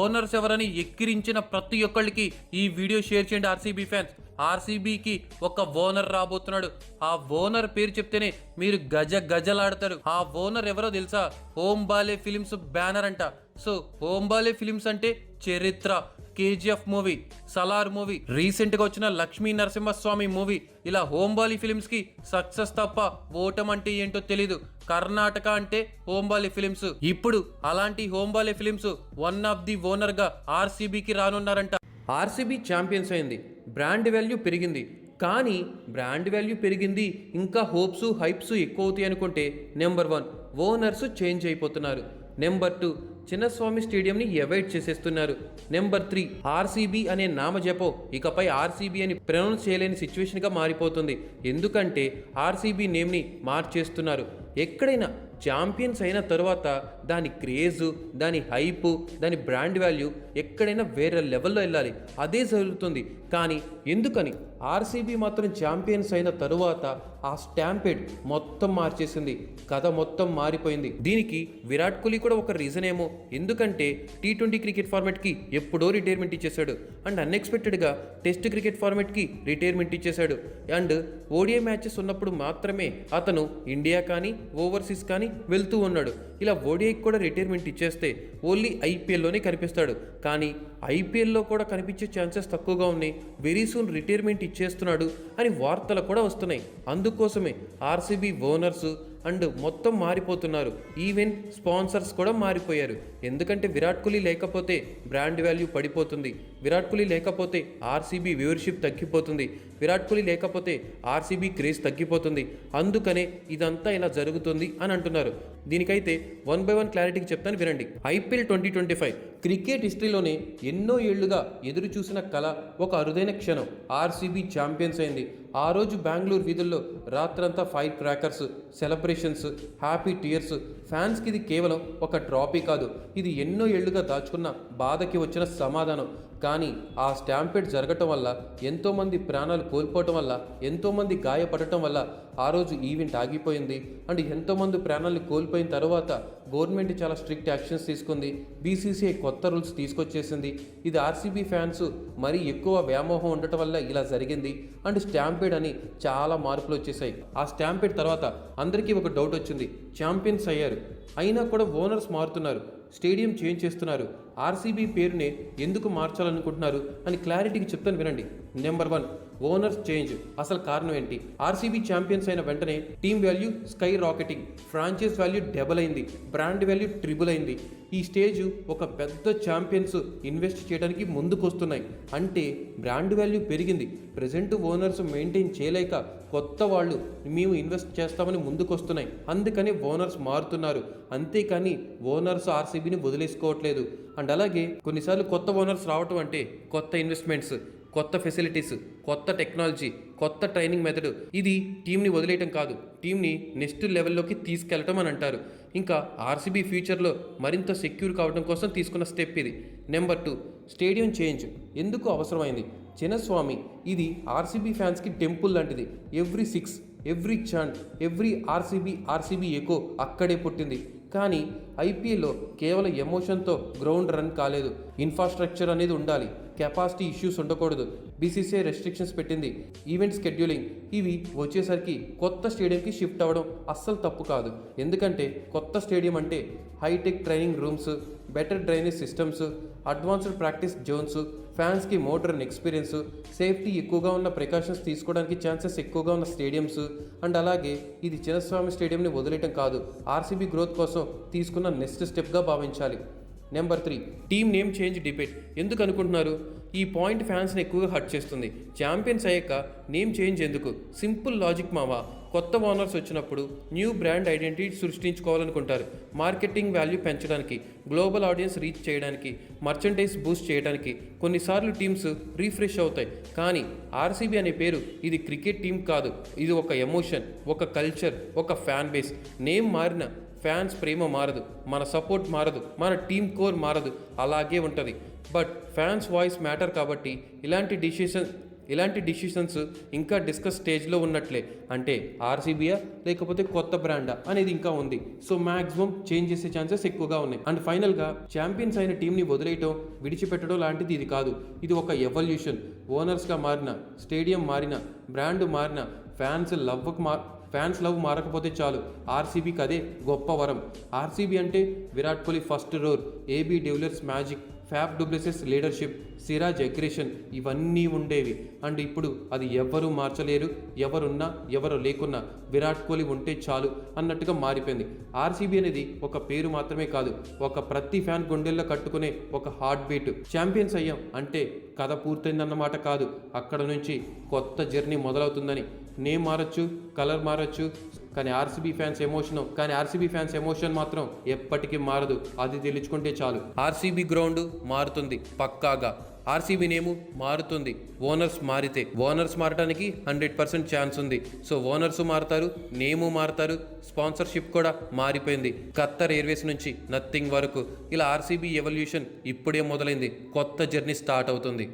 Owners ఎవరని ఎక్కిరించిన ప్రతి ఒక్కళ్ళకి ఈ వీడియో షేర్ చేయండి. ఆర్సీబీ ఫ్యాన్స్, ఆర్సీబీకి ఒక ఓనర్ రాబోతున్నాడు. ఆ ఓనర్ పేరు చెప్తేనే మీరు గజలాడతారు. ఆ ఓనర్ ఎవరో తెలుసా? ఓం బాలే ఫిలిమ్స్ బ్యానర్ అంట. సో ఓం బాలే ఫిలిమ్స్ అంటే చరిత్ర, KGF movie, Salaar movie, recent గా వచ్చిన లక్ష్మీ నరసింహస్వామి మూవీ, ఇలా హోంబాలి ఫిలిమ్స్ కి సక్సెస్ తప్ప ఓటం అంటే ఏంటో తెలీదు. కర్ణాటక అంటే హోంబాలి ఫిలిమ్స్. ఇప్పుడు అలాంటి Hombale films one of the owner గా ఆర్సీబీకి రానున్నారంట. ఆర్సీబీ ఛాంపియన్స్ అయింది, బ్రాండ్ వాల్యూ పెరిగింది. కానీ బ్రాండ్ వాల్యూ పెరిగింది, ఇంకా హోప్స్ హైప్స్ ఎక్కువ అవుతాయి అనుకుంటే నెంబర్ 1 ఓనర్స్ చేంజ్ అయిపోతున్నారు. నెంబర్ 2 చిన్నస్వామి స్టేడియంని అవాయిడ్ చేసేస్తున్నారు. నెంబర్ 3 ఆర్సీబీ అనే నామజపం ఇకపై ఆర్సీబీ అని ప్రొనౌన్స్ చేయలేని సిచ్యువేషన్గా మారిపోతుంది. ఎందుకంటే ఆర్సీబీ నేమ్ని మార్చేస్తున్నారు. ఎక్కడైనా ఛాంపియన్స్ అయిన తర్వాత దాని క్రేజు, దాని హైపు, దాని బ్రాండ్ వాల్యూ ఎక్కడైనా వేరే లెవెల్లో వెళ్ళాలి. అదే జరుగుతుంది. కానీ ఎందుకని ఆర్సీబీ మాత్రం ఛాంపియన్స్ అయిన తరువాత ఆ స్టాంపెడ్ మొత్తం మార్చేసింది, కథ మొత్తం మారిపోయింది. దీనికి విరాట్ కోహ్లీ కూడా ఒక రీజన్ ఏమో. ఎందుకంటే T20 క్రికెట్ ఫార్మాట్కి ఎప్పుడో రిటైర్మెంట్ ఇచ్చేశాడు. అండ్ అన్ఎక్స్పెక్టెడ్గా టెస్ట్ క్రికెట్ ఫార్మాట్కి రిటైర్మెంట్ ఇచ్చేశాడు. అండ్ ఓడిఐ మ్యాచెస్ ఉన్నప్పుడు మాత్రమే అతను ఇండియా కానీ ఓవర్సీస్ కానీ వెళ్తూ ఉన్నాడు. ఇలా ఓడిఐకి కూడా రిటైర్మెంట్ ఇచ్చేస్తే ఓన్లీ ఐపీఎల్లోనే కనిపిస్తాడు. కానీ ఐపీఎల్లో కూడా కనిపించే ఛాన్సెస్ తక్కువగా ఉన్నాయి. వెరీ సూన్ రిటైర్మెంట్ ఇచ్చేస్తున్నాడు అని వార్తలు కూడా వస్తున్నాయి. అందుకోసమే ఆర్సీబీ ఓనర్స్ అండ్ మొత్తం మారిపోతున్నారు. ఈవెన్ స్పాన్సర్స్ కూడా మారిపోయారు. ఎందుకంటే విరాట్ కోహ్లీ లేకపోతే బ్రాండ్ వాల్యూ పడిపోతుంది. విరాట్ కోహ్లీ లేకపోతే ఆర్సీబీ వ్యూవర్షిప్ తగ్గిపోతుంది. విరాట్ కోహ్లీ లేకపోతే ఆర్సీబీ క్రేజ్ తగ్గిపోతుంది. అందుకనే ఇదంతా ఇలా జరుగుతుంది అని అంటున్నారు. దీనికైతే 1 by 1 క్లారిటీకి చెప్తాను, వినండి. ఐపీఎల్ 2025 క్రికెట్ హిస్టరీలోనే ఎన్నో ఏళ్లుగా ఎదురు చూసిన కళ, ఒక అరుదైన క్షణం. ఆర్సీబీ ఛాంపియన్స్ అయింది. ఆ రోజు బెంగళూరు వీధుల్లో రాత్రంతా fire crackers, celebrations, happy tears. ఫ్యాన్స్కి ఇది కేవలం ఒక ట్రాఫీ కాదు, ఇది ఎన్నో ఏళ్లుగా దాచుకున్న బాధకి వచ్చిన సమాధానం. కానీ ఆ స్టాంపెడ్ జరగటం వల్ల, ఎంతోమంది ప్రాణాలు కోల్పోవటం వల్ల, ఎంతోమంది గాయపడటం వల్ల ఆ రోజు ఈవెంట్ ఆగిపోయింది. అండ్ ఎంతోమంది ప్రాణాలను కోల్పోయిన తర్వాత గవర్నమెంట్ చాలా స్ట్రిక్ట్ యాక్షన్స్ తీసుకుంది. బీసీసీఐ కొత్త రూల్స్ తీసుకొచ్చేసింది. ఇది ఆర్సీబీ ఫ్యాన్స్ మరీ ఎక్కువ వ్యామోహం ఉండటం వల్ల ఇలా జరిగింది. అండ్ స్టాంపెడ్ అని చాలా మార్పులు వచ్చేసాయి. ఆ స్టాంపెడ్ తర్వాత అందరికీ ఒక డౌట్ వచ్చింది, ఛాంపియన్స్ అయ్యారు అయినా కూడా ఓనర్స్ మారుతున్నారు, స్టేడియం చేంజ్ చేస్తున్నారు, ఆర్సీబీ పేరునే ఎందుకు మార్చాలనుకుంటున్నారు అని క్లారిటీకి చెప్తాను, వినండి. Number 1 owners change. అసలు కారణం ఏంటి? ఆర్సీబీ ఛాంపియన్స్ అయిన వెంటనే team value sky rocketing, franchise value double అయింది, బ్రాండ్ వాల్యూ ట్రిబుల్ అయింది. ఈ స్టేజ్ ఒక పెద్ద ఛాంపియన్స్ ఇన్వెస్ట్ చేయడానికి ముందుకు వస్తున్నాయి. అంటే బ్రాండ్ వాల్యూ పెరిగింది. ప్రజెంట్ ఓనర్స్ మెయింటైన్ చేయలేక కొత్త వాళ్ళు మేము ఇన్వెస్ట్ చేస్తామని ముందుకు వస్తున్నాయి. అందుకని ఓనర్స్ మారుతున్నారు. అంతేకాని ఓనర్స్ ఆర్సీబీని వదిలేసుకోవట్లేదు. అండ్ అలాగే కొన్నిసార్లు కొత్త ఓనర్స్ రావటం అంటే కొత్త ఇన్వెస్ట్మెంట్స్, కొత్త ఫెసిలిటీస్, కొత్త టెక్నాలజీ, కొత్త ట్రైనింగ్ మెథడ్. ఇది టీంని వదిలేయటం కాదు, టీంని నెక్స్ట్ లెవెల్లోకి తీసుకెళ్ళటం అని అంటారు. ఇంకా ఆర్సీబీ ఫ్యూచర్లో మరింత సెక్యూర్ కావడం కోసం తీసుకున్న స్టెప్ ఇది. నెంబర్ 2 స్టేడియం చేంజ్ ఎందుకు అవసరమైంది? చిన్నస్వామి ఇది ఆర్సీబీ ఫ్యాన్స్కి టెంపుల్ లాంటిది. Every 6, every chant, every RCB echo అక్కడే పుట్టింది. కానీ ఐపీఎల్లో కేవలం ఎమోషన్తో గ్రౌండ్ రన్ కాలేదు. ఇన్ఫ్రాస్ట్రక్చర్ అనేది ఉండాలి, కెపాసిటీ ఇష్యూస్ ఉండకూడదు. బీసీసీఐ రెస్ట్రిక్షన్స్ పెట్టింది, ఈవెంట్ స్కెడ్యూలింగ్, ఇవి వచ్చేసరికి కొత్త స్టేడియంకి షిఫ్ట్ అవ్వడం అస్సలు తప్పు కాదు. ఎందుకంటే కొత్త స్టేడియం అంటే hi-tech training rooms, better drainage systems, advanced practice zones, ఫ్యాన్స్కి మోడర్న్ ఎక్స్పీరియన్స్, సేఫ్టీ ఎక్కువగా ఉన్న ప్రికాషన్స్ తీసుకోవడానికి ఛాన్సెస్ ఎక్కువగా ఉన్న స్టేడియంస్. అండ్ అలాగే ఇది చిన్నస్వామి స్టేడియంని వదిలేయటం కాదు, ఆర్సీబీ గ్రోత్ కోసం తీసుకున్న నెక్స్ట్ స్టెప్గా భావించాలి. Number 3 team name change debate ఎందుకు అనుకుంటున్నారు? ఈ పాయింట్ ఫ్యాన్స్ని ఎక్కువగా హర్ట్ చేస్తుంది. ఛాంపియన్స్ అయ్యాక నేమ్ చేంజ్ ఎందుకు? సింపుల్ లాజిక్ మావా. కొత్త ఓనర్స్ వచ్చినప్పుడు న్యూ బ్రాండ్ ఐడెంటిటీ సృష్టించుకోవాలనుకుంటారు. మార్కెటింగ్ వాల్యూ పెంచడానికి, గ్లోబల్ ఆడియన్స్ రీచ్ చేయడానికి, మర్చెండైజ్ బూస్ట్ చేయడానికి కొన్నిసార్లు టీమ్స్ రీఫ్రెష్ అవుతాయి. కానీ ఆర్సీబీ అనే పేరు ఇది క్రికెట్ టీం కాదు, ఇది ఒక ఎమోషన్, ఒక కల్చర్, ఒక ఫ్యాన్ బేస్. నేమ్ మారిన ఫ్యాన్స్ ప్రేమ మారదు, మన సపోర్ట్ మారదు, మన టీమ్ కోర్ మారదు, అలాగే ఉంటుంది. బట్ ఫ్యాన్స్ వాయిస్ మ్యాటర్ కాబట్టి ఇలాంటి డిసిషన్ ఇలాంటి డిసిషన్స్ ఇంకా డిస్కస్ స్టేజ్లో ఉన్నట్లే. అంటే ఆర్సీబీయా లేకపోతే కొత్త బ్రాండా అనేది ఇంకా ఉంది. సో మ్యాక్సిమం చేంజ్ చేసే ఛాన్సెస్ ఎక్కువగా ఉన్నాయి. అండ్ ఫైనల్గా ఛాంపియన్స్ అయిన టీంని వదిలేయటం, విడిచిపెట్టడం లాంటిది ఇది కాదు. ఇది ఒక ఎవల్యూషన్. ఓనర్స్గా మారిన, స్టేడియం మారిన, బ్రాండ్ మారిన, ఫ్యాన్స్ లవ్ మారకపోతే చాలు. ఆర్సీబీకి అదే గొప్ప వరం. ఆర్సీబీ అంటే Virat Kohli first roar, AB de Villiers magic, Faf du Plessis leadership, Siraj aggression ఇవన్నీ ఉండేవి. అండ్ ఇప్పుడు అది ఎవరు మార్చలేరు. ఎవరున్నా ఎవరు లేకున్నా విరాట్ కోహ్లీ ఉంటే చాలు అన్నట్టుగా మారిపోయింది. ఆర్సీబీ అనేది ఒక పేరు మాత్రమే కాదు, ఒక ప్రతి ఫ్యాన్ గుండెల్లో కట్టుకునే ఒక హార్ట్ బీట్. ఛాంపియన్స్ అయ్యాం అంటే కథ పూర్తయిందన్నమాట కాదు, అక్కడ నుంచి కొత్త జర్నీ మొదలవుతుందని. నేమ్ మారచ్చు, కలర్ మారచ్చు, కానీ ఆర్సీబీ ఫ్యాన్స్ ఎమోషన్ మాత్రం ఎప్పటికీ మారదు. అది తెలుసుకుంటే చాలు. ఆర్సీబీ గ్రౌండ్ మారుతుంది పక్కాగా. ఆర్సీబీ నేము మారుతుంది ఓనర్స్ మారితే. ఓనర్స్ మారడానికి 100% ఛాన్స్ ఉంది. సో ఓనర్స్ మారుతారు, నేము మారుతారు, స్పాన్సర్షిప్ కూడా మారిపోయింది. ఖత్తర్ ఎయిర్వేస్ నుంచి నథింగ్ వరకు ఇలా ఆర్సీబీ ఎవల్యూషన్ ఇప్పుడే మొదలైంది. కొత్త జర్నీ స్టార్ట్ అవుతుంది.